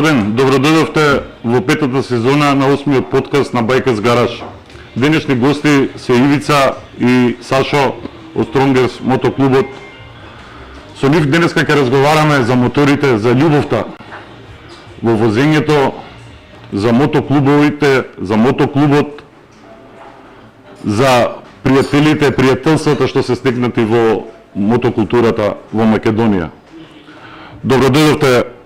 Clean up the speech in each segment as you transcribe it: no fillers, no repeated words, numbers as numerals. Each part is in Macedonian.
Добродојдовте во петата сезона на 8-миот подкаст на Bikers Garage. Денешни гости се Ивица и Сашо од Strongers мотоклубот. Со нив денеска ќе разговараме за моторите, за љубовта во возењето, за мотоклубовите, за мотоклубот, за пријателите, пријателствата што се стекнати во мотокултурата во Македонија. Добродојдовте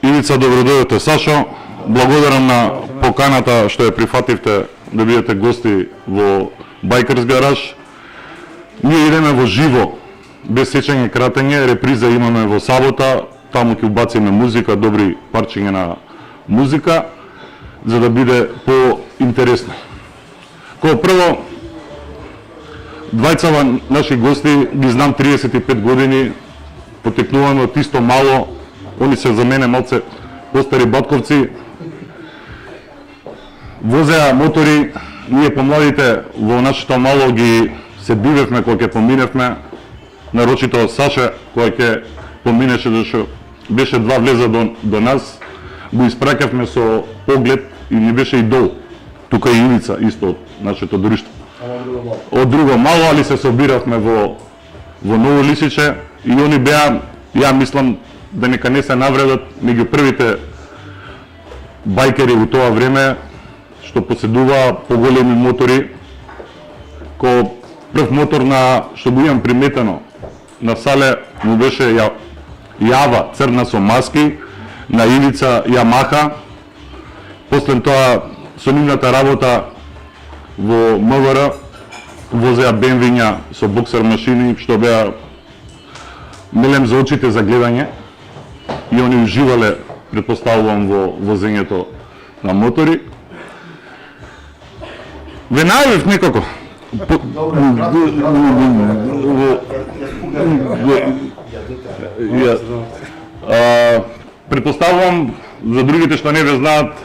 Ивица, добродојдовте Сашо. Благодарам на поканата што ја прифативте да бидете гости во Bikers Garage. Ние идеме во живо, без сечење кратење, реприза имаме во сабота, таму ќе убациме музика, добри парчиња на музика, за да биде поинтересно. Као прво, двајцава наши гости ги знам 35 години, потекнуваме од исто мало. Они се за мене малце постари батковци. Возеа мотори, ние помладите во нашето мало ги се бивевме кога ќе поминевме, нарочито Саша која ќе поминеше, зашто беше два влеза до нас, го испраќавме со поглед и ни беше идол. Тука и Ивица исто од нашето друштво. Од друго мало, али се собиравме во Ново Лисиче и они беа, ја мислам, да нека не се навредат меѓу првите байкери во тоа време што поседуваа поголеми мотори. Ко прв мотор што го имам приметено на Сале му беше Јава црна со маски, на Ивица Ямаха. После тоа со нивната работа во МВР возеа бенвиња со боксер машини што беа милем за очите за гледање. И они уживале, предпоставувам, во возењето на мотори. Ве најавив некако. Предпоставувам, за другите што не ве знаат,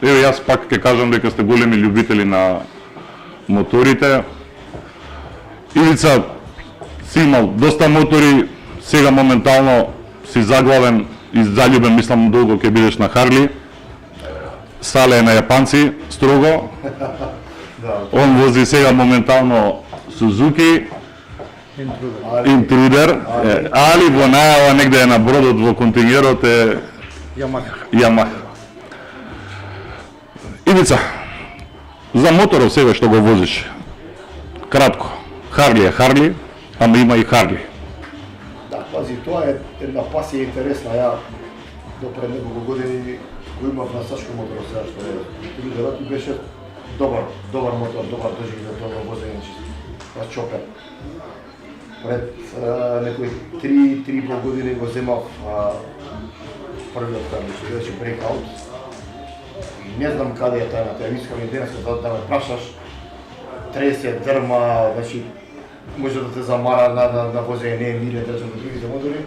еве јас пак ќе кажам дека сте големи љубители на моторите. Ивица си имал доста мотори, сега моментално си заглавен и заљубен, мислам долго ќе бидеш на Харли. Сале е на јапанци, строго. Он вози сега моментално Сузуки, Интрудер, али во најава негде е на бродот во контингерот е Ямаха. Ивица, за моторов сега што го возиш, кратко, Харли е Харли, ама има и Харли. Пази, тоа е една пасија интересна. Ја до пред неколку години го имав на Сашко мотор, сега што е Трудерот и беше добар мотор, добар доживење тоа возење, на чопер. Пред некои 3,5 години го земав првиот кај што беше Breakout. Не знам каде е тајната, ја искам и денес да ме прашаш, тресе, дрма, значи може да те замара на возење, не е миле држан до другите мотори,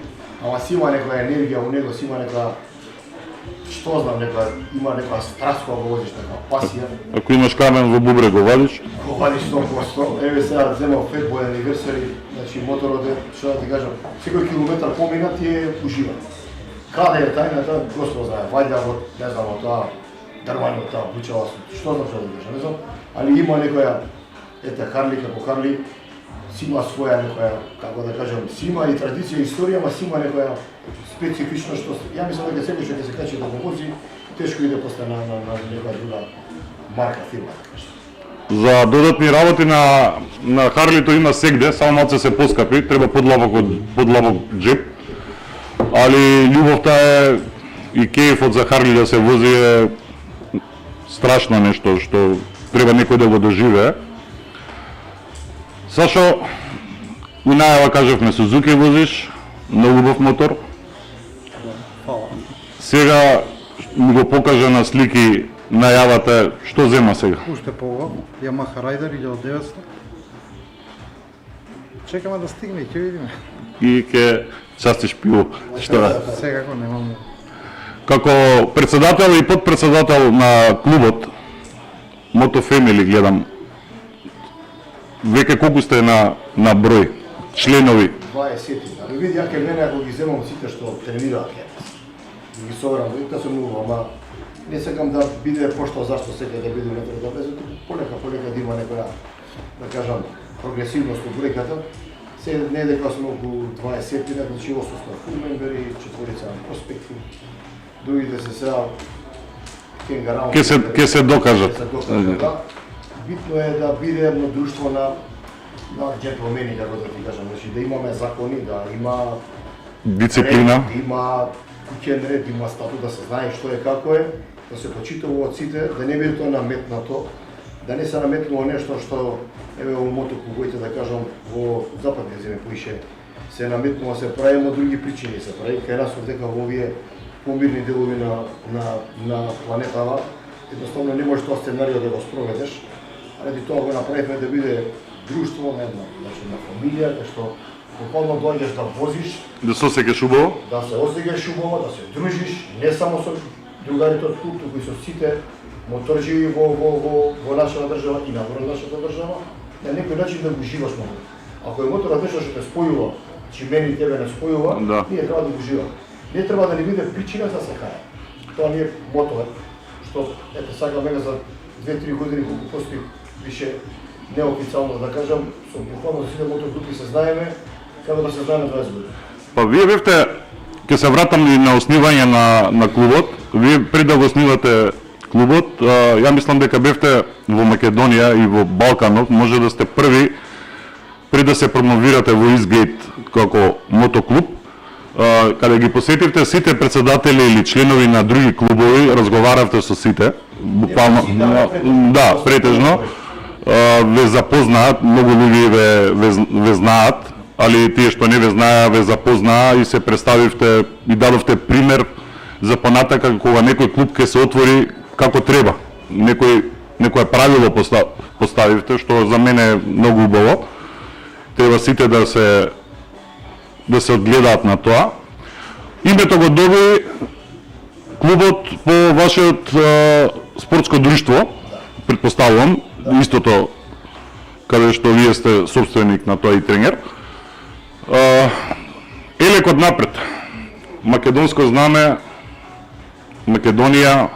ама си има некоја енергија во него, си има некоја, што знам, има некоја страст кога го возиш, некоја пасија. Ако имаш камен во бубре, го вадиш? Го вадиш 100%. Еве сега земав Fatboy Anniversary, значи моторот е, што да ти кажам, секој километар помина ти е ужива. Каде е тајната, Господ знае, вајда во, не знам, од тоа дрвање, од тоа бучава, што знам што да кажам, не знам, али има некоја, ете, Харли како Харли, си има своја некоја, како да кажам, си има и традиција, и историја, ма си има некоја специфично што, ја мислам дека секој што ќе се качи да го вози, тешко иде после на некоја друга марка, фирма. За додатни работи на Харлито има сегде, само малце се поскапи, треба подлабок джип, али љубовта е и кејфот за Харли да се вози е страшно нешто што треба некој да го доживее. Сашо, у најава кажавме Сузуки возиш, многу убав мотор. Сега ми го покажа на слики најавата, што зема сега? Уште поубав, Yamaha Rider 1900. Чекаме да стигне и ќе видиме. И ќе частиш пиво, што да? Секако немам. Како председател и подпредседател на клубот Moto Family гледам, веќе колку сте на број членови? 20. Али види, ја ке мене ако ги земам сите што тренираат кај нас. ги соберам, да се многу, ама не сакам да биде пошто зашто секој да биде внатре, да влезе полека да има некоја, да кажам, прогресивност во бројката. Се не е дека сме околу 20, значи 800 full memberi, 4 проспекти, другите се сега кенгараун. Ке се докажат. Битно е да биде едно друштво на джентлмени, како да ти кажам, значи да имаме закони, да има Дисциплина. ред, да има куќен ред, да има статут, да се знае што е како е, да се почитува од сите, да не биде тоа наметнато, да не се наметнува нешто што еве во мотоклубите, да кажам, во западни земји поише се наметнува, се прави од други причини, се прави кај нас дека во овие помирни делови на планетава, едноставно не можеш тоа сценарио да го спроведеш, ради тоа го направивме да биде друштво на една, значи на фамилија, кај што буквално доаѓаш да возиш, Да се осеќаш убаво. да се осеќаш убаво, да се дружиш, не само со другарите од клуб, туку и со сите моторџи во нашата држава и навред нашата држава, на некој начин да го живаш мотор. Ако е моторот нешто што те спојува, че мене и тебе не спојува, Да. ние треба да го живаме. Не треба да ни биде причина за се каја. Тоа не е мотор, што ете сакаме за 2-3 години колку постои више неофицијално да кажам, со буквално за сите мотор групи се знаеме, како да се знаеме 20 години. Па вие бевте, ќе се вратам и на основање на клубот. Вие пред да го основате клубот, ја мислам дека бевте во Македонија и во Балканот, може да сте први пред да се промовирате во Изгейт како мотоклуб, каде ги посетивте сите председатели или членови на други клубови, разговаравте со сите, буквално, да, претежно, ве запознаат, многу луѓе ве знаат, али тие што не ве знаеа ве запознаа и се представивте и дадовте пример за понатака кога некој клуб ќе се отвори како треба. Некој правило поставивте, што за мене е многу убаво. Треба сите да се одгледаат на тоа. Името го доби клубот по вашиот спортско друштво, претпоставувам, истото каде што вие сте собственик на тоа и тренер. Елекот напред. Македонско знаме, Македонија,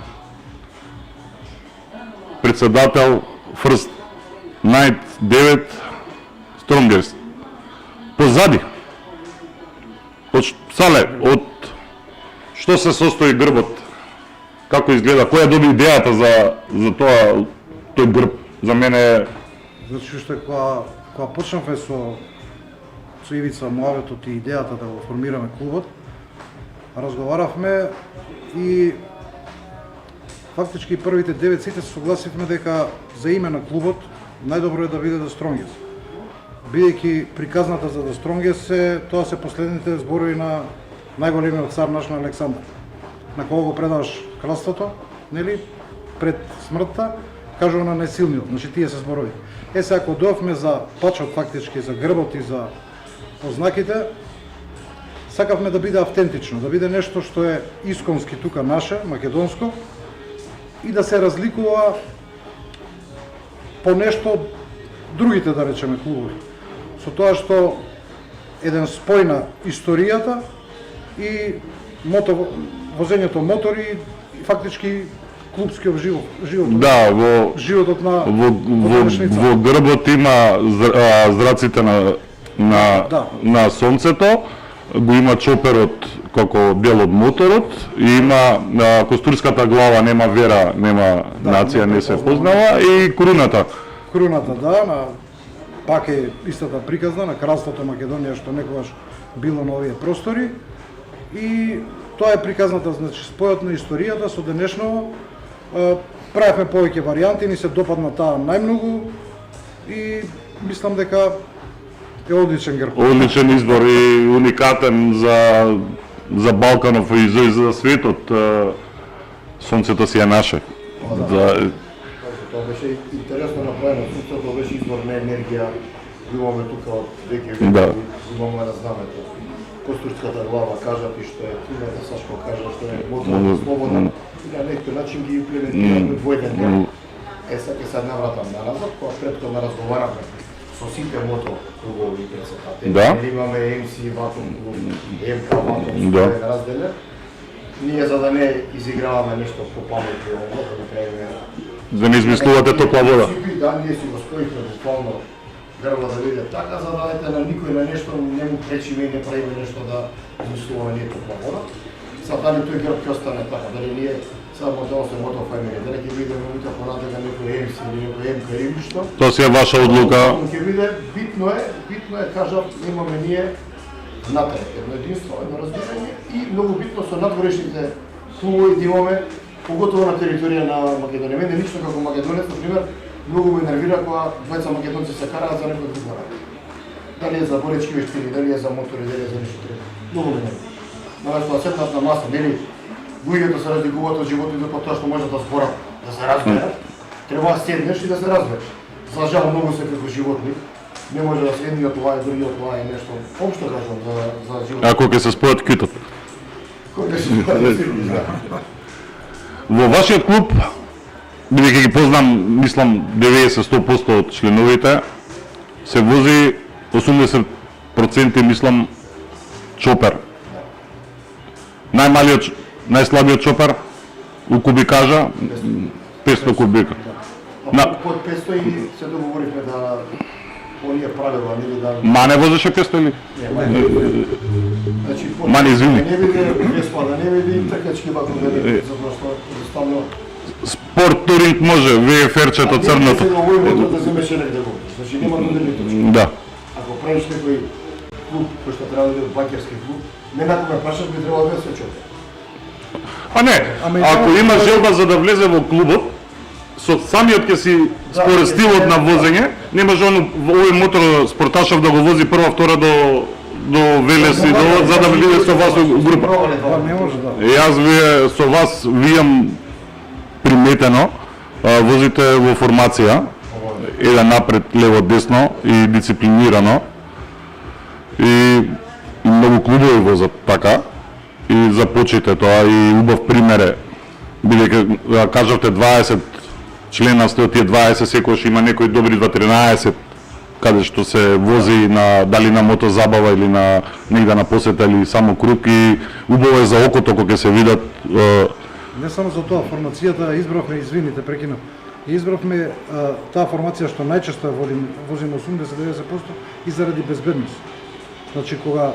председател, First Night 9, Strongest. Позади. Сале, од што се состои грбот? Како изгледа? Која доби идејата за тоа, тој грб? За мене Значи што кога почнавме со Ивица Муаветот и идејата да го формираме клубот, разговаравме и фактички првите 9 сите се согласивме дека за име на клубот најдобро е да биде The Strongest. Бидејќи приказната за The Strongest тоа се последните зборови на најголемиот цар наш на Александар, на кого го предаваш кралството, нели, пред смртта, кажува на најсилниот, значи тие се зборови. Сега ако дојавме за пачот фактички, за грбот и за ознаките, сакавме да биде автентично, да биде нешто што е исконски тука наше, македонско, и да се разликува по нешто од другите, да речеме, клубови. Со тоа што еден спој на историјата и возењето мотори и фактички клубскиот живот. Да, животот на во грбот има зраците на сонцето, го има чоперот како дел од моторот и има костурската глава, нема вера, нема нација, не се познава, и круната. Круната, да, пак е истата приказна на кралството Македонија што некогаш било на овие простори, и тоа е приказната, значи спојот на историјата со денешново. Правевме повеќе варијанти, ни се допадна таа најмногу и мислам дека е одличен грб. Одличен избор и уникатен за Балканов и за светот. Сонцето си е наше. Тоа беше интересно направено, сонцето беше извор на енергија, имаме тука од веќе имаме на знамето. Костурската глава кажат и што е Тимата Сашко кажа што е мотор слободен, и на некој начин ги имплементираме во еден дел. Сега ќе се навратам назад, кога претходно разговаравме со сите мотор клубови председатели. Имаме MC Ватон клуб, МК Ватон, што е разделен. ние за да не изиграваме нешто попаметно, да направиме. Да не измислувате топла вода. Да, ние си го споихме буквално грба да биде така, за да ете на никој на нешто не му пречиме и не правиме нешто да измислуваме ние топла вода. Сега дали тој грб ќе остане така, дали ние само да се мотов фамилија, дали ќе биде мута понатака некој ЕМС или некој МК или што. Тоа си е ваша одлука. Ќе биде битно е кажав, имаме ние внатре едно единство, едно разбирање и многу битно со надворешните клубови да имаме, поготово на територија на Македонија. Мене лично како македонец, например, многу ме нервира кога двајца македонци се караат за некој друг народ. Дали е за боречки вештини, дали е за мотори, дали е за нешто друго. Многу ме нервира. Наместо да седнат на маса, нели луѓето се разликуваат од животните по тоа што можат да зборат, да се разберат. Треба да седнеш и да се разбереш. За жал многу се како животни. Не може да се едниот ова и другиот ова е нешто. Општо кажам за живот. Ако ќе се спојат китот. Кога се спојат, да. Во вашиот клуб, бидејќи ги познам, мислам 90-100% од членовите, се вози 80% мислам чопер. Најмалиот, најслабиот чопер у кубикажа 500 кубика. Под 500 и се договоривме да оние правила нели да Мане возеше 500 или? Значи Мане, извини. Не биде Веспа да не биде и тркачки вако да биде, затоа што едноставно Спорт туринг може, вие ферчето црното. Не се овој да земеше негде го. Значи нема додели точки. Да. Ако правиш некој клуб кој што треба да биде бакерски клуб, не на кога прашаш би требало да се чопе. А не, ако има желба за да влезе во клубот, со самиот ќе си според стилот на возење, не може он овој мотор спорташов да го вози прва, втора до Велес и до за да влезе со вас у група. Тоа не може да. Јас вие со вас вијам приметено, возите во формација, еден напред, лево, десно и дисциплинирано. И многу клубови возат така. И започнете тоа и убав пример е, бидејќи кажавте 20 члена, од тие 20 секојаш има некои добри 13 каде што се вози на дали на мотозабава или на негде на посета или само круг и убаво е за окото кога ќе се видат. Не само за тоа, формацијата избравме, извините, прекинав. Избравме таа формација што најчесто ја возиме 80-90% и заради безбедност. Значи кога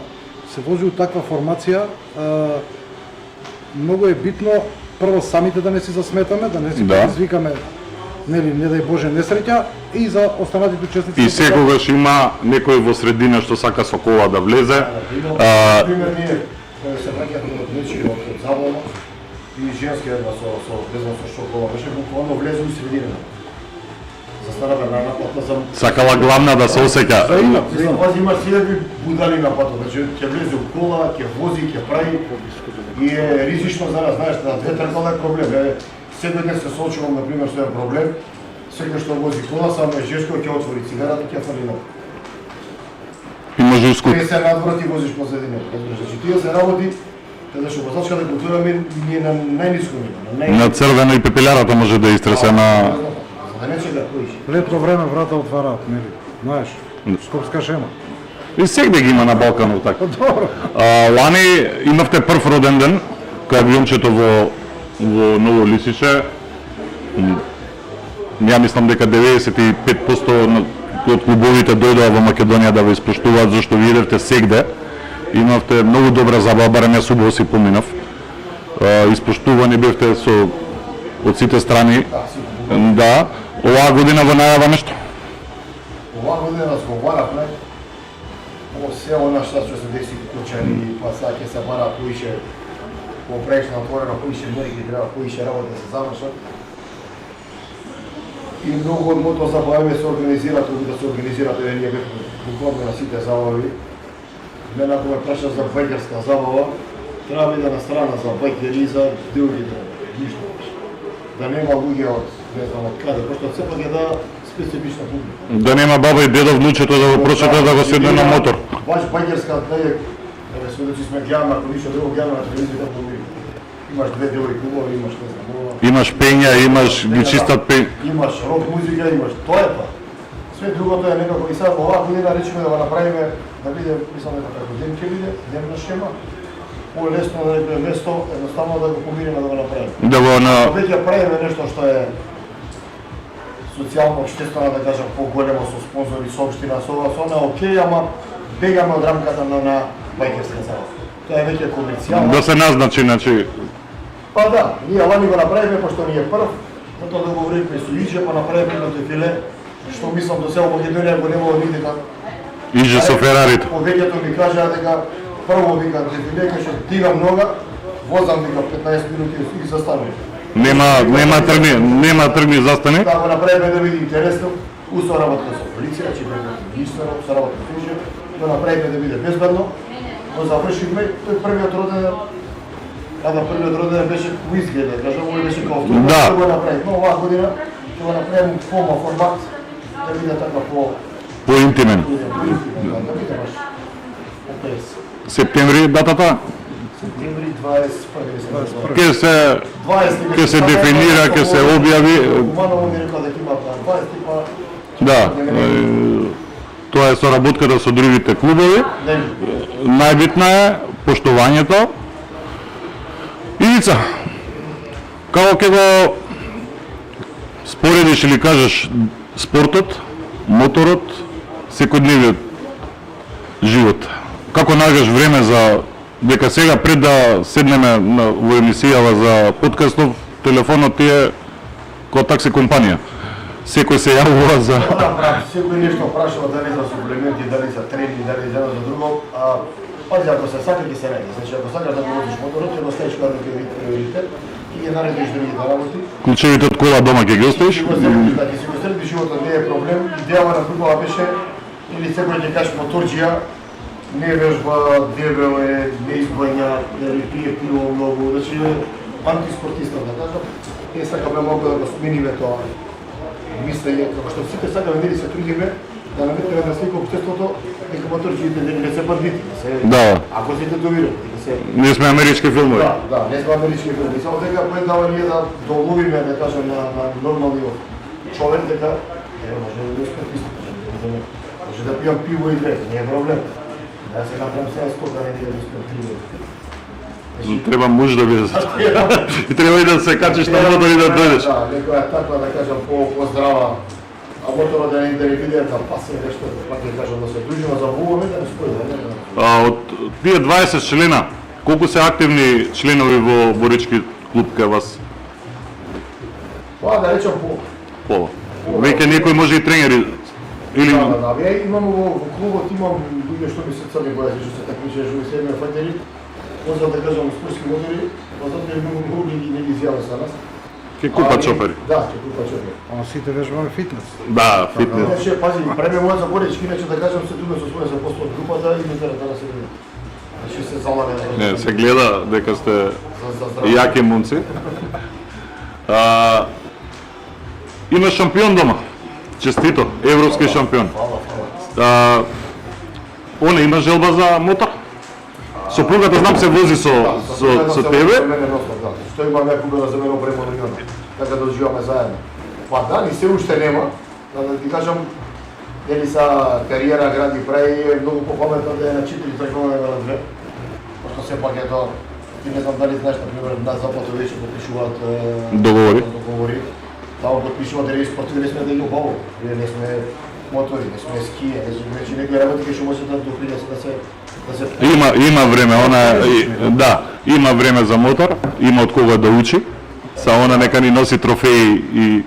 се вози у таква формација, многу е битно прво самите да не си засметаме, да не си предизвикаме, нели, не дај Боже, несреќа и за останатите учесници. И секогаш има некој во средина што сака со кола да влезе. Пример ние кога се враќавме од нечи од забава и женски една со безно со шокола, беше буквално влезе у средина. Застана на напатна за Сакала главна да се осеќа. Пази, имаш силави будали на патот, значи ќе влезе у кола, ќе вози, ќе прави и е ризично за нас, знаеш, на две тркала е проблем. Секој ден се соочувам, например, со еден проблем, секој што вози кола, само е жешко, ќе отвори цигарата и ќе фали на. И може ускут. Ти се надвор, ти возиш позадината. Значи, тие се работи, каде што возачката култура ми е на најниско ниво. На црвено и пепелярата може да истресе на... Да не че да коиш. Летно време врата отвараат, нели? Знаеш, скопска шема. И сегде ги има на Балканот така. Добро. Лани имавте прв роден ден, кај авиончето во Ново Лисиче. Ја мислам дека 95% од клубовите дојдоа во Македонија да ве испоштуваат, зашто ви идевте сегде. Имавте многу добра забава, барем јас убаво си поминав. Испоштувани бевте од сите страни. Да. Оваа година во најава нешто? Оваа година разговаравме о се она што се деси кучани, па сега ќе се бара поише во прешна отворена, поише мерки треба, поише работа да се завршат. И многу од моето забави се организираат, да се организираат, ние бевме буквално на сите забави. Мене ако ме праша за бајкерска забава, треба биде на страна за бајкери и за други ништо. Да нема луѓе од не знам од каде, пошто сепак е да специфична публика. Да нема баба и дедо внучето да го прочета да го седне на мотор. Баш бајкерска не е сведоци сме гледаме, ако ништо друго гледаме на телевизија да имаш две девојки убави, имаш не знам, Имаш пења, имаш ги чистат пења. имаш рок музика, имаш тоа е па. Све другото е некако и сега оваа година речеме да го направиме да биде, мислам дека како ден ќе биде, ден на шема. полесно на некое место, едноставно да го помириме да го направиме. Да го на Веќе правиме нешто што е социјално општествено, да кажам, поголемо со спонзори, со општина, со она окей, ама бегаме од рамката на бајкерска зала. Тоа е веќе комерцијално. да се назначи, значи Па да, ние лани го направиме, пошто ни е прв, затоа да го вредиме со Иџе, па направиме едното филе, што мислам до сега во Македонија го немало нигде така. Иже со Ферарито. Повеќето ми кажаа дека прво вика дефиле, кај што дигам нога, возам вика 15 минути и застанувам. Нема тргни застани. Да го направиме да биде интересно, усо работа со полиција, че бе министер, со работа со Иџе, го направиме да биде безбедно, го завршивме, тој првиот роден првиот роден беше у изглед, да кажам, овој беше као втор, Да. го направиме, но оваа година ќе го направиме пома формат, да биде така Поинтимен. да биде баш окей. Септември датата Септември 21. ќе се дефинира, ќе се објави. Маново ми рекла дека има 20, па Да. Тоа е соработката со другите клубови. не Најбитна е поштувањето. Ивица, како ќе го споредиш или кажеш спортот, моторот, секојдневниот живот? Како најдеш време за дека сега пред да седнеме во емисијава за подкастов, телефонот ти е кој такси компанија. Секој се јавува за секој нешто прашува дали за суплементи, дали за тренинг, дали за едно за друго, пази, ако се сака, ќе се најде. Значи, ако сакаш да го возиш моторот, ќе го ставиш како вид приоритет и ќе наредиш другите работи. клучевите од кола дома ќе ги оставиш. Ќе го средиш, да, ќе си го средиш животот, не е проблем. Идејава на футбола беше, или секој ќе кажеш моторџија, не вежба, дебел е, не избања, нели пие пиво многу, значи антиспортиста, да кажам. Ние сакаме малку да го смениме тоа мислење, како што сите сакаме ние се трудиме да наметнеме на слика општеството дека моторџиите не се бандити, Да. ако се тетовираат, дека се Ние сме амерички филмови. да, не сме амерички филми. Само дека кој дава ние да доловиме, да кажем, на нормалниот човек, дека може да е спортист, може да пијам пиво и две, не е проблем. Да се направам сега скока, не да спортиво. Треба муж да биде. И треба и да се качиш на мотор и да дојдеш. Да, некоја таква, да кажам, по-здрава, а моторот да не биде да пасе нешто, пак ќе кажам да се дружиме, забуваме да не спојде. Од тие 20 члена, колку се активни членови во Борички клуб кај вас? Тоа да речам Пола. Веќе некој може и тренери или Да, имам во клубот, имам луѓе што ми се црни боја, што се такмиче, што ми се едме фајтери, може да кажам спортски мотори, затоа е многу ги не ги изјаве за нас. ќе купат шофери? Да, ќе купат шофери. Ама сите вежбаме фитнес. Да, фитнес. Иначе, пази, преме моја за Борички, иначе да кажам се туме со своја запосло од групата и не треба да се види. Значи се залагаме. Не, се гледа дека сте за јаки момци. Има шампион дома. Честито, европски шампион. Фала. Она има желба за мотор? Сопругата знам се вози со тебе. Што имаме купила за мене опрема на јона. Така да живееме заедно. Па да, ни се уште нема. Да ти кажам, нели са кариера гради прави е многу попаметно да е на 4 тркова него на 2. Пошто сепак е тоа, ти не знам дали знаеш, например, на Запад веќе подпишуваат договори. Таму подпишуваат дали спортиви не сме да ги убаво. Ние не сме мотори, не сме скија, значи некои работи што може да допринесе да се Има време, да, има време за мотор, има од кога да учи. Са она нека ни носи трофеи и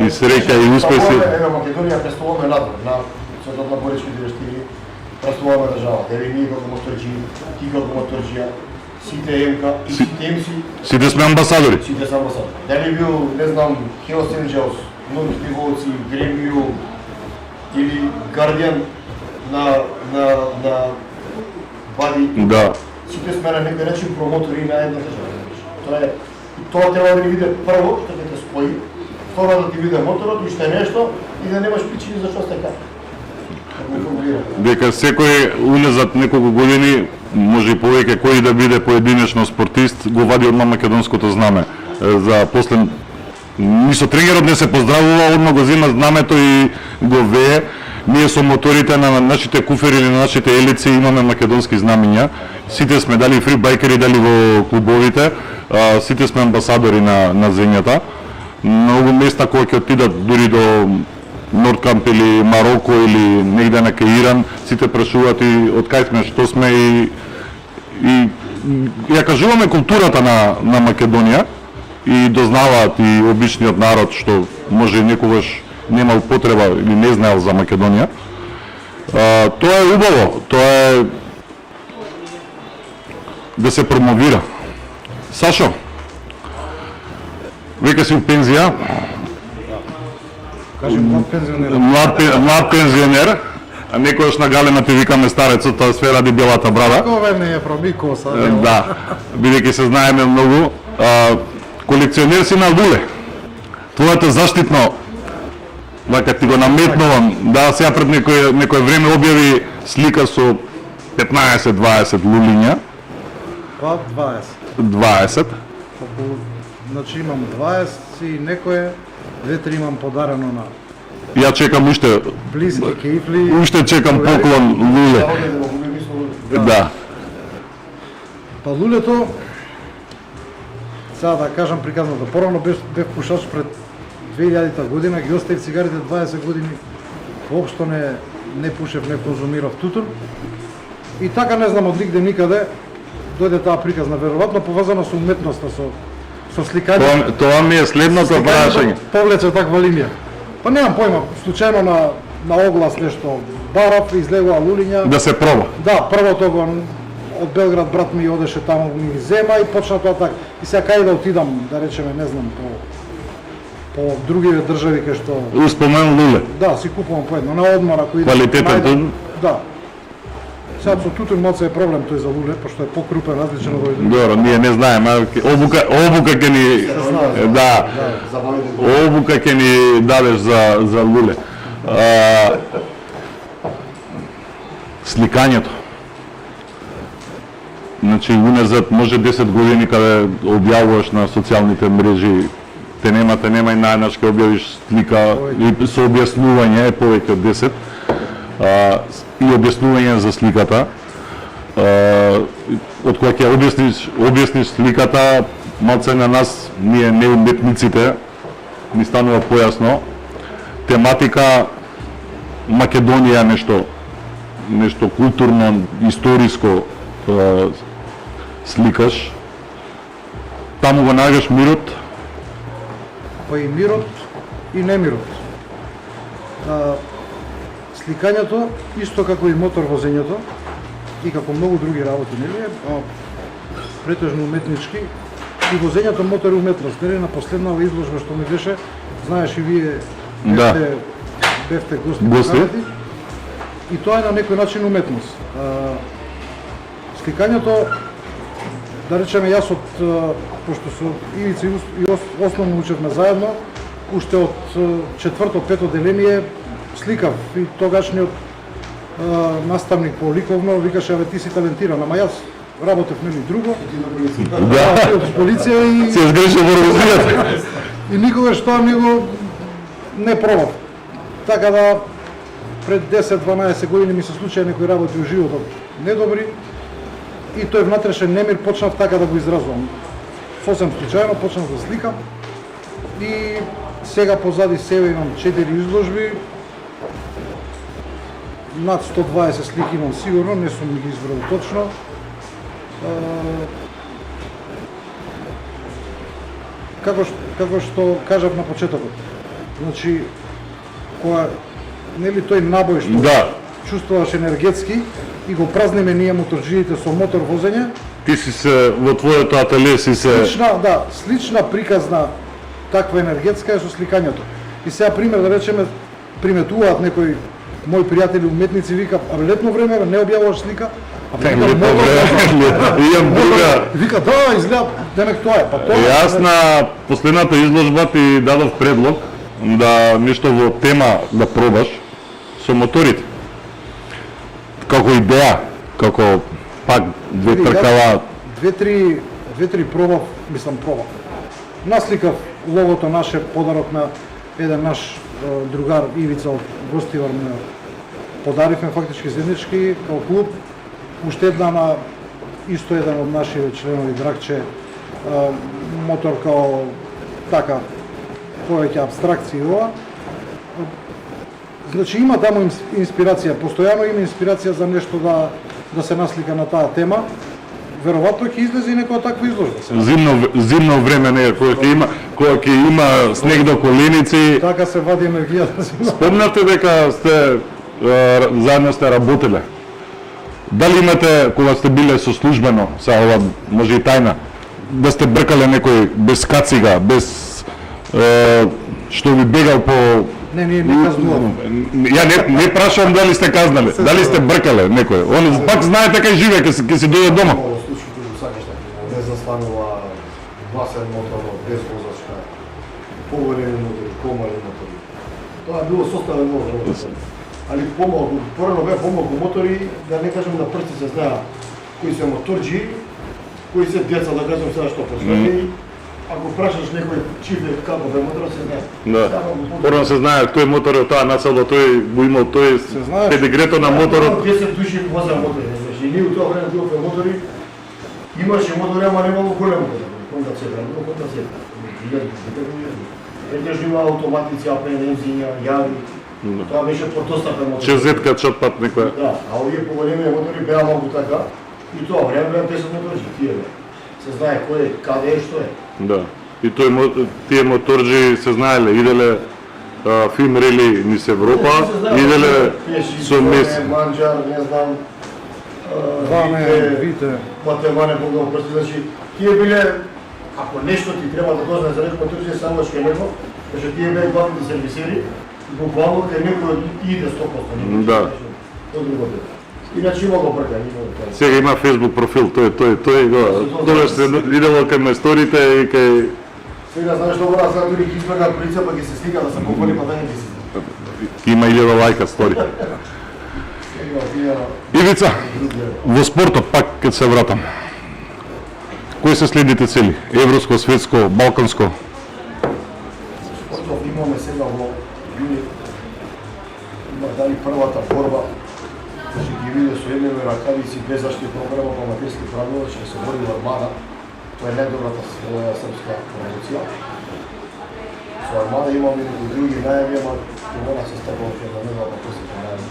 среќа и успеси. Еве Македонија представуваме надвор на светот на Борички директиви, представуваме државата. Еве ние како моторџи, ти како моторџија, сите МК и сите МС, Сите сме амбасадори. сите се амбасадори. Дали бил, не знам, Hells Angels, Норски волци, Гремио или Guardian на Бади, Да. сите сме на некој начин промотори на една држава. Тоа треба да ни биде прво, што ќе те спои, второ да ти биде моторот, уште нешто и да немаш причини за што сте така. Дека секој уназад неколку години, може и повеќе, кој да биде поединечно спортист, го вади одма македонското знаме. За после ни со тренерот не се поздравува, одма го зема знамето и го вее. Ние со моторите на нашите куфери или на нашите елици имаме македонски знамиња. Сите сме дали фрибајкери, дали во клубовите, сите сме амбасадори на земјата. Многу места кои ќе отидат дури до Нордкамп или Мароко или негде на Каиран, сите прашуваат и од кај сме, што сме и ја кажуваме културата на Македонија и дознаваат и обичниот народ што може некогаш немал потреба или не знаел за Македонија. Тоа е убаво, тоа е да се промовира. Сашо, веќе си у пензија? Кажем млад пензионер. Млад пензионер, а некојаш на галема ти викаме старецот, тоа све ради белата брада. Кове не е промико сад. Да, бидејќи се знаеме многу. Колекционер си на луле. Твоето заштитно, вака ти го наметнувам, да сега пред некој време објави слика со 15-20 лулиња. Па 20. 20. Значи имам 20 и некое, 2-3 имам подарено на Ја чекам уште, близки кејфли. уште чекам поклон луле. Да. Па лулето, сега да кажам приказната, порано бев пушач пред 2000 година, ги оставив цигарите 20 години, воопшто не пушев, не конзумирав тутун. И така не знам од нигде никаде дојде таа приказна, веројатно поврзана со уметноста, со сликање. Тоа ми е следното прашање. Повлече таква линија. Па немам појма, случајно на оглас нешто барав, излегува лулиња. Да се проба. Да, првото го од Белград брат ми одеше таму ми зема и почна тоа така. И сега кај да отидам, да речеме, не знам, по другиве држави кај што Успомен луле. да, си купувам по едно на одмор ако идам. Квалитетен тун? Да. Сега со тутун малце е проблем тој за луле, пошто е покрупен, различен од овој. Добро, ние не знаеме, обука ќе ни да. Обука ќе ни дадеш за луле. Сликањето. Значи, уназад може 10 години каде објавуваш на социјалните мрежи, те нема и најнаш ќе објавиш слика и со објаснување е повеќе од 10. И објаснување за сликата. Од која ќе објасниш сликата, малце на нас, ние неуметниците, ни станува појасно. Тематика Македонија нешто културно, историско сликаш. Таму го најдеш мирот. Па и мирот и немирот. Сликањето, исто како и мотор возењето, и како многу други работи, нели, претежно уметнички, и возењето мотор е уметност, нели, на последнава изложба што ми беше, знаеш и вие бевте гости, и тоа е на некој начин уметност. Сликањето, да речеме, јас пошто со Ивица и основно учевме заедно, уште од 4-5 деление сликав и тогашниот наставник по ликовно викаше: "Абе, ти си талентиран, ама јас работев нели друго." Да. Од полиција и Се сгрешил во организацијата. и никогаш тоа не пробав. Така да пред 10-12 години ми се случија некои работи во животот недобри и тој внатрешен немир почнав така да го изразувам. Сосем случајно почнав да сликам и сега позади себе имам 4 изложби. Над 120 слики имам сигурно, не сум ги избрал точно. Како што кажав на почетокот. Значи, кога нели тој набој што чувствуваш енергетски и го празниме ние моторџиите со мотор возење. Ти си се во твоето ателие си се слична приказна таква енергетска е со сликањето. И сега пример да речеме приметуваат некои мои пријатели уметници вика: "Абе, летно време не објавуваш слика?" Вика: "Да, изгледа демек тоа е." Па тоа. Јас на последната изложба ти дадов предлог да нешто во тема да пробаш со моторите. Како идеја, како пак две тркала. Две-три пробав. Насликав логото наше, подарок на еден наш другар Ивица од Гостивар ме подаривме фактички заеднички као клуб. Уште една на исто еден од нашите членови Драгче, мотор као така повеќе абстракција ова. Значи има таму инспирација, постојано има инспирација за нешто да се наслика на таа тема. Веројатно ќе излезе и некоја таква изложба. Зимно време не е, кога ќе има снег до коленици. Така се вади енергијата зимно. Спомнате дека сте заедно сте работеле. Дали имате, кога сте биле со службено, ова може и тајна, да сте бркале некој без кацига, без што ви бегал по... Не казнувам. Ја не прашувам дали сте казнале, дали сте бркале некој. Он пак знаете кај живее, ќе си дојде дома. Во случаите го сакаш така, не застанува гласен мотор, без возачка, поголеми мотори, помали мотори. Тоа е било составено многу време. Али помалку, порано беа помалку мотори, да не кажем на прсти се знае кои се моторџи, кои се деца, да кажем сега што постои. Ако прашаш некој чифе како бе мотор, се знае. Да. Порано се знае тој мотор од таа населба, тој го имал тој педигрето на моторот. 10 души воза мотори, значи ние у тоа време било мотори, имаше мотори, ама немало големо мотори. Honda Cetra, било Honda Cetra. Еднаш има автоматици, апен, ензинја, јави. Тоа беше подостапен мотор. Чезетка, чотпат некоја. Да, а овие поголеми мотори беа малку така. И тоа време беа 10 моторџи, тие беа. Се знае кој е, каде е, што е. Да. И тие моторџи се знаеле, иделе филм рели низ Европа, иделе со мес. Манџар, не знам, Вите. Матеване, Бога прости, значи, тие биле, ако нешто ти треба да дознае за некој моторџи, само што него, значи тие беа главните сервисери, буквално кај некој иде 100%. Да. Иначе има го бркање, има го. Сега има Facebook профил, тој го. Тогаш се идело кај мајсторите и кај... Сега знаеш што мора, сега дури ќе избега полиција, па ќе се слика да се пофали, па да не ќе се. Има 1000 лајка стори. Ивица, во спортот пак ќе се вратам. Кои се следите цели? Европско, светско, балканско? Спортот имаме сега во јуни. Има дали првата борба. Ще ги виде со еднеме ракавици без заштитна оправа по аматерски правила, ќе се бори во Армада. Тоа е најдобрата српска промоција. Со Армада имаме и други најави, ама тоа се стапува на нева, па после тоа најави.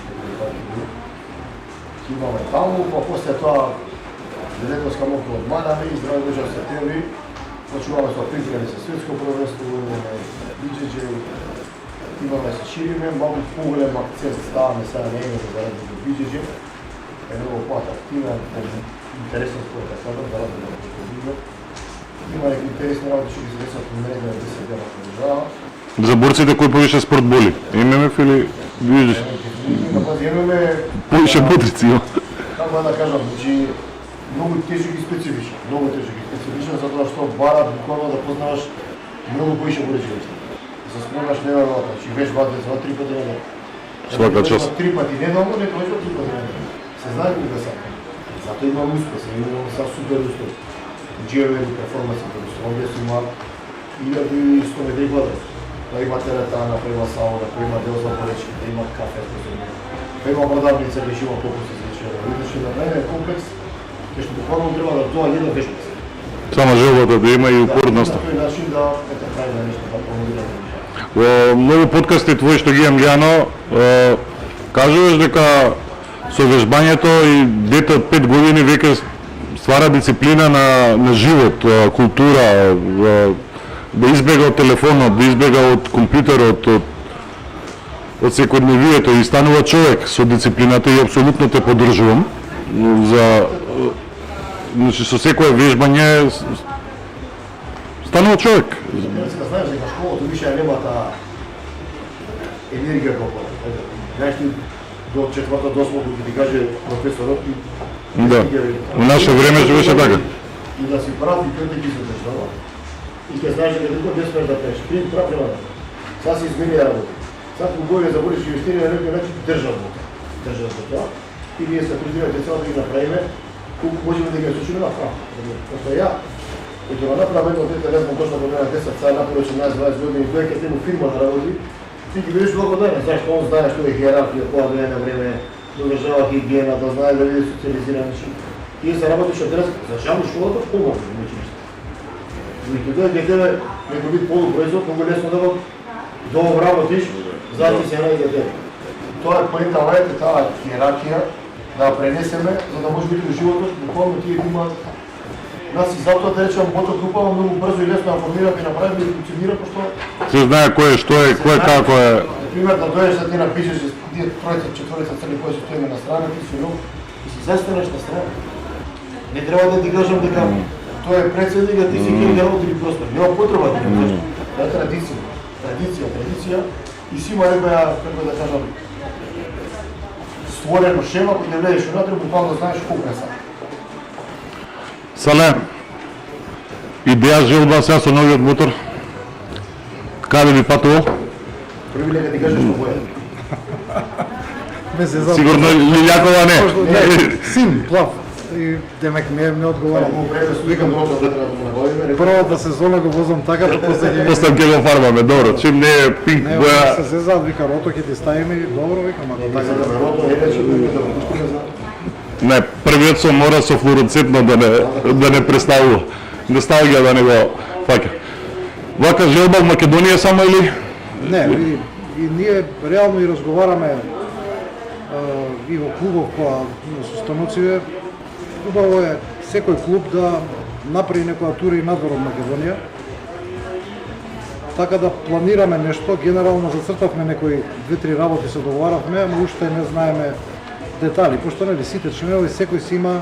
Имаме таму, па после тоа Велетовска мока одманаме и здрави држав септември. Почуваме со приpremi за светско првенство, имаме BJJ, имаме се шириме, малку поголем акцент ставаме сега на името заради до BJJ. Е многу по-атрактивен, интересен спорт, така да разлика од BJJ. Има некои интересни работи, што ги се десат во мене на 10 дена на држава. За борците кој повише спорт боли? ММФ или видиш? Имаме Повише ботрици има. како да кажам, значи многу тежок и специфичен, затоа што барат буквално да познаваш многу повише борички. Да се спомнаш неверојатно, значи вежба 2-3 пати неделно. Свака час. 3 пати неделно, не вежба 3 пати неделно. Се знае кога са. Затоа имам успех, имам са супер успех. GML перформанси, овде си има 1100 метри квадрат. Па има теретана, па има сауна, па има дел за борички, па има кафе, па има продавница, кај има покуси за вечера. Видиш на мене комплекс, кај што буквално треба да доаѓа да вежба. Само желбата да има и упорност. На тој начин да правиме нешто, да промовираме. Во многу подкасти твои што ги имам гледано, кажуваш дека со вежбањето и дете од 5 години веќе ствара дисциплина на живот, култура, да избега од телефонот, да избега од компјутерот, од секојдневието и станува човек со дисциплината и апсолутно те поддржувам. Значи со секое вежбање станува човек. Знаеш дека школата више нема таа енергија како. Знаеш ти до четврта до осма кога ти каже професорот и да. Во наше време живеше така. И да си прав и кој те ги задržава. И ќе знаеш дека никој не смееш да пееш. Ти прав нема. Сега се измени работа. Сега поголе за бориш инвестиране на некој начин државно. Државно тоа. И ние се трудиме цела да ги направиме колку можеме да ги случиме направо. Просто ја кога направам едно дете, не знам точно кога на 10 сега напору 18-20 години, дојде кај тему фирма да работи, Ти ги видиш благодарен, зашто он знае што е хиерархија, која да е на време, да одржава хигиена, да знае да биде социализиран. Тие се работиш од дрес, за жал школата помогне на училиште. Меѓу дојде тебе некој вид полупроизвод, многу лесно да го обработиш, за да се најде тебе. Тоа е поента, лајте таа хиерархија да ја пренесеме, за да може биде во животот, буквално тие имаат. Нас и затоа да речем мотор групава многу брзо и лесно ја формираме и направиме и функционира, пошто Се знае кој е, што е, кој како е. Например, да дојдеш да ти напишеш тие тројца, четворица црни кои се стоиме на страна, ти си нов и си застанеш на страна. Не треба да ти кажам дека тоа е председник, а ти си ќе да работи простор. Нема потреба да ти кажам. Тоа е традиција и си има некоја, како да кажам, створено шема кој да влезеш унатре, буквално знаеш колку е сад. Сале, идеја желба сега со новиот мотор. Каде би патувал? Први нека ти кажеш што боја. Без зеза. Сигурно Лилјакова не. Син, плав. И демек не одговара. Викам да треба да го набавиме. Првата сезона го возам така, па после ќе После ќе го фарбаме, добро. Чим не е пинк не боја. се зезаат, вика рото ќе ти ставиме, добро викам, ако така да. Рото е рече да го пуштиме за Не, првиот со мора со флуоресцентно да не представува. Не ставија да не го фаќа. Вака желба в Македонија само или? Не, и ние реално и разговараме и во клубов која со станоциве. Убаво е секој клуб да направи некоја тура и надвор од Македонија. Така да планираме нешто, генерално зацртавме некои 2-3 работи се договаравме, ама уште не знаеме детали, пошто нели сите членови секој си има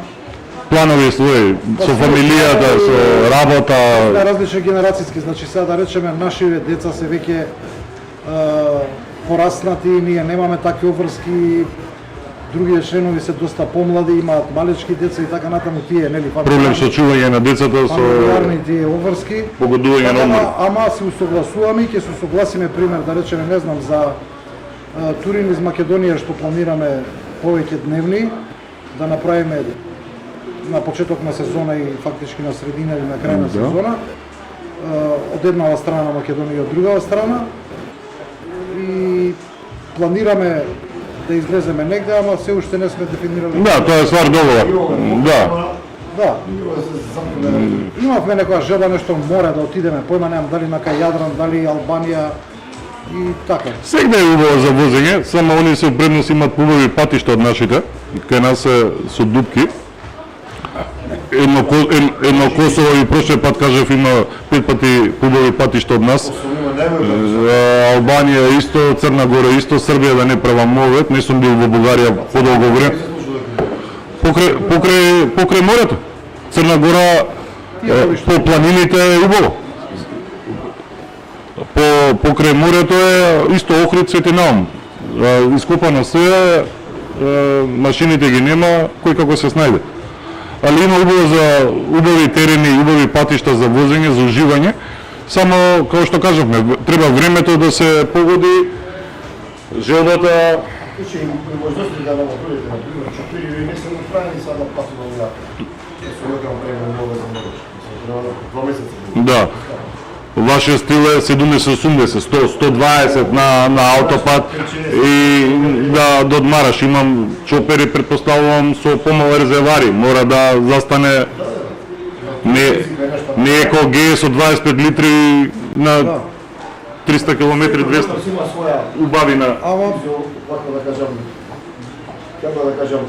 Планови своји, со фамилијата, со работа. на различни генерацијски, значи сега да речеме нашиве деца се веќе пораснати, ние немаме такви обврски, другите членови се доста помлади, имаат малечки деца и така натаму тие, нели, Проблем со чување на децата, со фамилиарни тие обврски. погодување на умори. Ама се усогласуваме и ќе се усогласиме, пример, да речеме, не знам, за турин из Македонија што планираме повеќе дневни, да направиме на почеток на сезона и фактички на средина или на крај на сезона, од едната страна на Македонија и од другава страна. И планираме да излеземе негде, ама се уште не сме дефинирали. Да, тоа е ствар договор. Да. Да. Имавме некоја желба нешто море да отидеме, појма немам дали на кај Јадран, дали Албанија и така. Сегде е убаво за возење, само они се предност имат убави патишта од нашите, кај нас се со дупки. Едно Косово и прошлиот пат кажав има 5 пати убави патишта од нас. Албанија исто, Црна Гора исто, Србија да не правам мовет, не сум бил во Бугарија подолго време. Покрај морето. Црна Гора по планините е убаво. Покрај морето е исто Охрид, Свети Наум. Ископано се, машините ги нема, кој како се снајде. Али има убави терени, убави патишта за возење, за уживање. Само, како што кажавме, треба времето да се погоди, желбата. Значи, можности да направите, например, 4 не се направени сега патува во се локално преглед нова за нова. Треба 2 месеца. Да. Вашиот стил е 70-80, 100, 120 на аутопат и да одмараш. Имам чопери, предпоставувам, со помала резервари. Мора да застане не е ко ГС од 25 литри на 300 км 200. Има своја Убавина. како да кажам,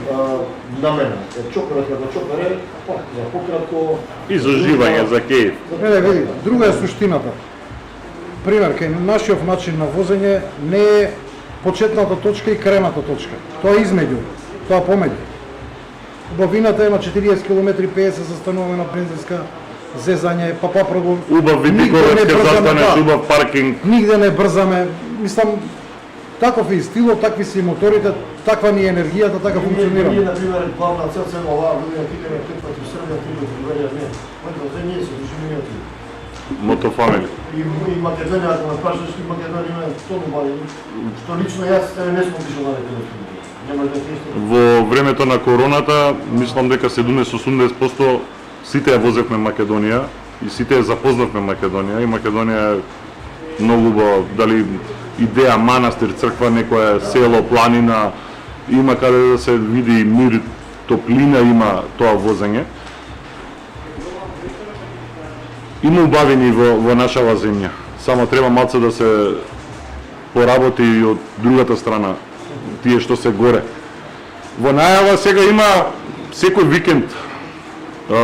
намена. Чоперот како чопер е, за пократко... И за уживање, за кејф. Не, види, друга е суштината. Пример, кај нашиот начин на возење не е почетната точка и крајната точка. Тоа е измеѓу, тоа помеѓу. Убавината има 40 км 50 застануваме на бензинска, зезање, прво... Убав видикорот, ке застанеш, убав паркинг. Нигде не брзаме. Мислам, таков е стилот, такви си моторите, таква ни е енергијата, така функционираме. Ние, например, главна цел се оваа година тикаме 5 пати в Србија, 3 пати в Бугарија, не. Моето ние се дружиме од Мотофамили. И Македонија, ако ме прашаш, и Македонија има тonu бари, што лично јас не сум отишол на некој нема да ти Во времето на короната, мислам дека 70-80% сите ја возевме Македонија и сите ја запознавме Македонија и Македонија е многу во дали идеја манастир, црква, некоја село, планина, има каде да се види мир, топлина, има тоа возење. Има убавини во нашава земја, само треба малце да се поработи и од другата страна, тие што се горе. Во најава сега има секој викенд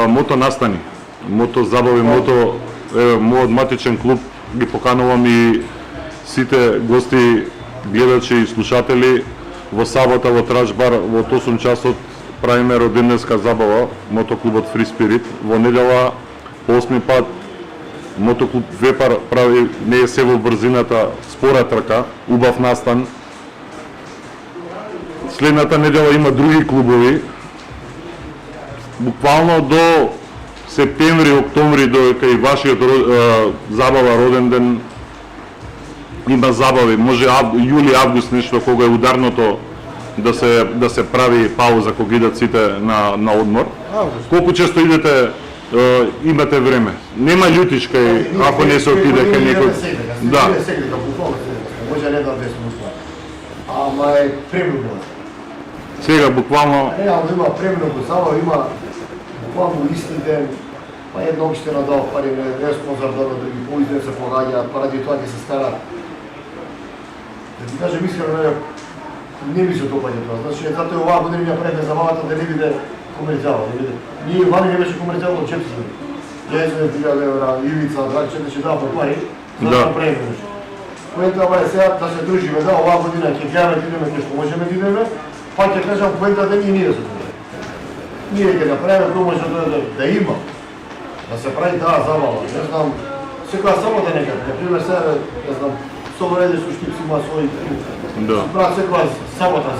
мото настани, мото забави, мото мојот матичен клуб ги поканувам и сите гости, гледачи и слушатели во сабота во Траш бар во 8 часот правиме роденденска забава, мотоклубот Free Spirit. Во недела по 8 пат мотоклуб Вепар прави не е се во брзината, спора трка, убав настан. Следната недела има други клубови. Буквално до септември, октомври, до кај вашиот забава роден ден има забави. Може јули, август нешто кога е ударното да се прави пауза кога идат сите на одмор. Колку често идете, имате време. Нема љутичка ако не се отиде кај некој. Да. Може не да весно. Ама е премногу. Сега буквално Реално има премногу забава, има буквално исти ден, па една општина дал пари, не спонзор да ги поизден се погаѓаат, паради тоа ќе се старат. Да ти кажем искрено, не ми се допаѓа тоа. Значи, затоа оваа година ја правиме забавата да не биде комерцијално, да биде. Ние вани не беше комерцијално од 400. Ја изме 1000 евра, Ивица, Драгче, значи дава по пари, за да направиме нешто. Поентава е сега да се дружиме, да, оваа година ќе гледаме, ќе идеме кај што можеме да идеме, па ќе кажам поента ден и ние се дружиме. Ние ќе направиме промоќа да има, да се прави таа забава. Не знам, секоја сабота некаде, например сега, не знам, Собореде со Штипс има свој клуб. Да. Прават секоја сабота,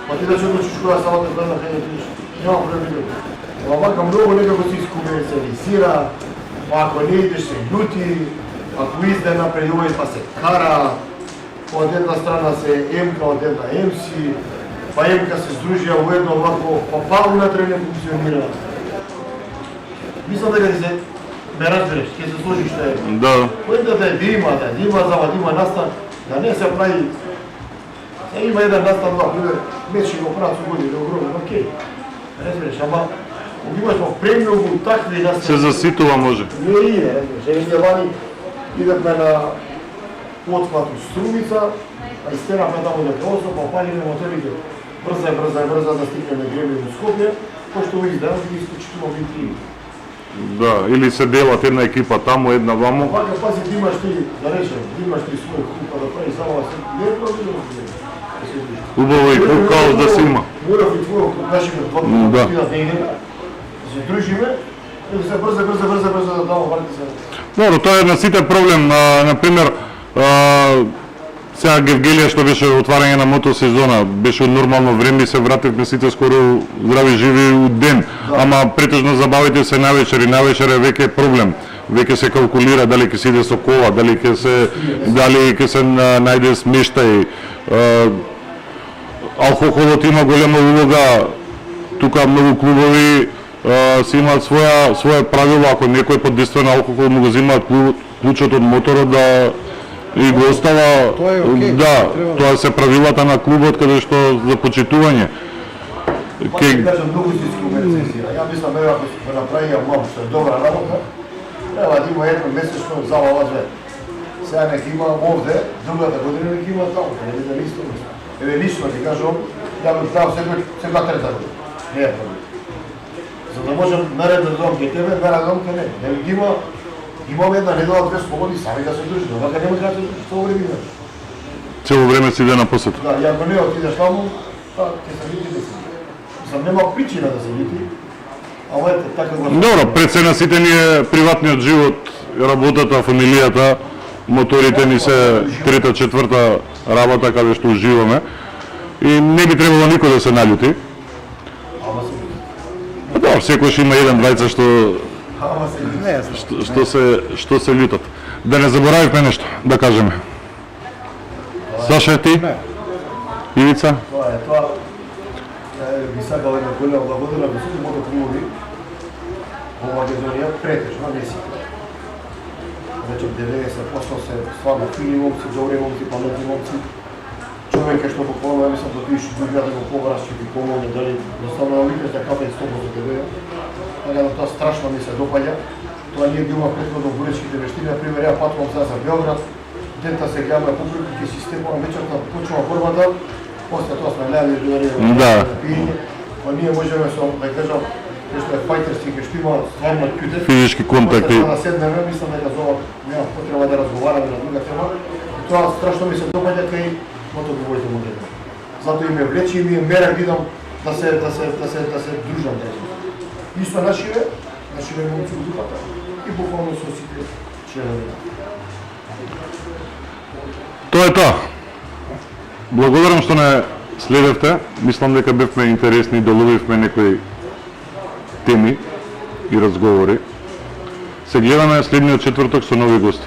па ти да се одлучиш која сабота гледа кај отидеш, нема проблем. Ама вака многу некако се искомерциализира, па ако не идеш се љути, ако изде напред овој па се кара, од една страна се МК, од една МС, па МК се здружија во едно овако, па унатре не функционира. Мислам дека се ме разбереш, ќе се сложиш што е. да. Поентата е да има зава, да има настан, да не се прави. Сега има еден настан, например, мечи го прават со години, огромен, окей. Разбереш, ама имаш во премногу такви настани. Се заситува може. Не иде, разбереш. Еве вани идевме на потпат у Струмица, а истерахме таму дека осо, па палиме моторите брза да стигнеме Гребе во Скопје, пошто во издавам ги исклучително витри. Да, или се делат една екипа таму, една ваму. Вака пази, ти имаш ти, да речем, ти имаш ти свој клуб, да прави забава се, не е проблем. Убаво и клуб каос да се има. Морав и твојот клуб, нашиме двото, да идеме, да се дружиме, и да се брзо да дамо парите се. Добро, тоа е на сите проблем. Например, сега Гевгелија што беше отварање на мотосезона, беше нормално време и се вративме сите скоро здрави живи у ден. Да. Ама претежно забавите се навечер и навечер е веќе проблем. Веќе се калкулира дали ќе се иде со кола, дали ќе се најде смештај. Алкохолот има голема улога. Тука многу клубови си имаат своја правила, ако некој под действие на алкохол му го земаат клучот од моторот да и го остава. Тоа е окей. Да, тоа се правилата на клубот каде што за почитување. Па ќе кажам, многу се искомерциализира. Ја мислам, ева, ако се направи мом, што е добра работа, треба да има едно месечно забава две. Сега нека има овде, другата година нека има таму, каде да не исто место. Еве лично ти кажам, ја би правил секоја трета година. Не е проблем. За да можем наредно да дом ке тебе, наредно дом ке не. Дали ги имаме една недела, две слободни, сами да се дружи. Вака нема да се дружи, цело време. Цело време си иде на посета. Да, и ако не отидеш таму, ќе се види да се. Мислам, нема причина да се види. Ама ете, така го... Добро, пред се на сите ни е приватниот живот, работата, фамилијата, моторите ни се трета, четврта работа каде што уживаме. И не би требало никој да се наљути. Ама се види. Добро, секојаш има еден двајца Ама се види. Не, што се љутат. Да не заборавивме нешто, да кажеме. Саша, ти? не. Ивица? Тоа би сакал една голема благодарна во сите мотоклубови во Македонија, претежно, не си. речем 90% се стварно фини момци, добри момци, паметни момци. Човек е што буквално, мислам, да ти што да го побраш, ќе ти помогне, дали jednostavno викаш да капе 100% за тебе. Така да тоа страшно ми се допаѓа. Тоа ние било претходно боречките вештини, например, ја патувам сега за Белград, дента се гледаме публика, ќе си степувам вечерта, почнува борбата, после тоа сме гледали Да. на пиење, па ние можеме со, да кажам, нешто е фајтерски, кај што има стварно кјуте. Физички контакти. После да седнеме, мислам дека за ова нема потреба да разговараме на друга тема. И тоа страшно ми се допаѓа кај мотобивоите модели. Затоа и ме влече и ми е мерак видам да се дружам. Исто нашиве момци во групата и буквално со сите членови. Тоа е тоа. Благодарам што не следевте. Мислам дека бевме интересни и доловивме некои теми и разговори. Се гледаме следниот четврток со нови гости.